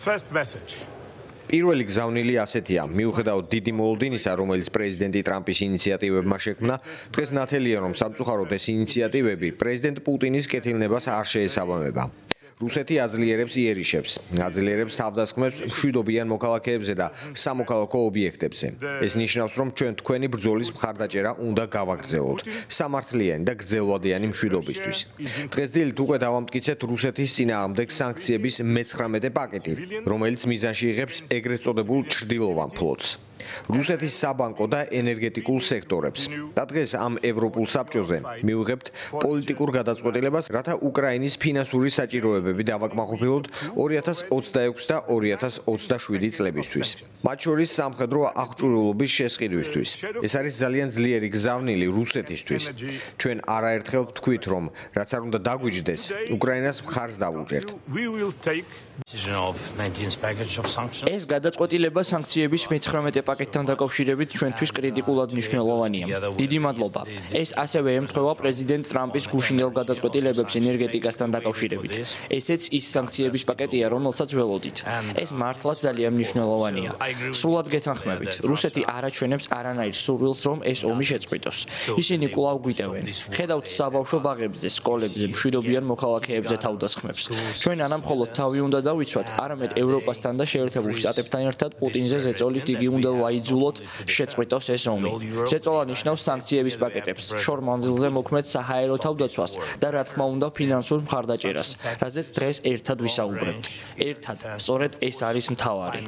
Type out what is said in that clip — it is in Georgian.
First message. პირველი გზავნილი ასეთია. მიუხედავად დიდი მოლოდინისა, რომელიც პრეზიდენტი ტრამპის ინიციატივებმა შექმნა, დღეს ნათელია, რომ სამწუხაროდ ეს ინიციატივები პრეზიდენტ პუტინის კეთილნებას არ შეესაბამება. რუსეთი აძლიერებს იერიშებს, აძლიერებს თავდასხმებს მშვიდობიან მოქალაქეებზე და სამოქალაქო ობიექტებზე. ეს ნიშნავს, რომ ჩვენ თქვენი ბრძოლის მხარდაჭერა უნდა გავაგრძელოთ სამართლიანი და გრძელვადიანი მშვიდობისთვის. დღეს დილით უკვე დავამტკიცეთ რუსეთის წინააღმდეგ სანქციების მე-19 პაკეტი, რომელიც მიზანში იღებს ეგრეთ წოდებულ ჩრდილოვან ფლოტს. რუსეთის საბანკო და ენერგეტიკულ სექტორებს. და დღეს ამ ევროპულ საბჭოზე მივიღებთ პოლიტიკურ გადაწყვეტილებას, რათა უკრაინის ფინანსური საჭიროებები დავაკმაყოფილოთ 2026 და 2027 წლებისთვის. მათ შორის სამხედრო აღჭურვილობის შესყიდვისთვის. ეს არის ძალიან ძლიერი გზავნილი რუსეთისთვის. ჩვენ არაერთხელ ვთქვით, რომ რაც არ უნდა დაგვიჯდეს, უკრაინას მხარს დავუჭერთ. ეს გადაწყვეტილება სანქციების მე-19 პაკეტთან დაკავშირებით ჩვენთვის კრიტიკულად მნიშვნელოვანია. დიდი მადლობა. ეს ასევე ემთხვევა პრეზიდენტ ტრამპის გუშინდელ გადაწყვეტილებებს ენერგეტიკასთან დაკავშირებით. ესეც ის სანქციების პაკეტია, რომელსაც ველოდით. ეს მართლაც ძალიან მნიშვნელოვანია. სრულად გეთანხმებით, რუსეთი არ აჩვენებს არანაირ სურვილს, რომ ეს ომი შეწყვიტოს. ისინი კვლავ გვიტევენ. ხედავთ საბავშვო ბაღებზე, სკოლებზე, მშვიდობიან მოქალაქეებზე თავდასხმებს. ჩვენ არა მხოლოდ თავი უნდა დავიცვათ, არამედ ევროპასთან და შეერთებულ შტატებთან ერთად პუტინზე ზეწოლით იგი უნდა ვაიძულოთ შეწყვიტოს ეს ომი. ზეწოლა ნიშნავს სანქციების პაკეტებს, შორ მანძილზე მოქმედ საჰაერო თავდაცვას და რა თქმა უნდა ფინანსურ მხარდაჭერას, რაზეც დღეს ერთად ვისაუბრებთ. ერთად, სწორედ ეს არის მთავარი.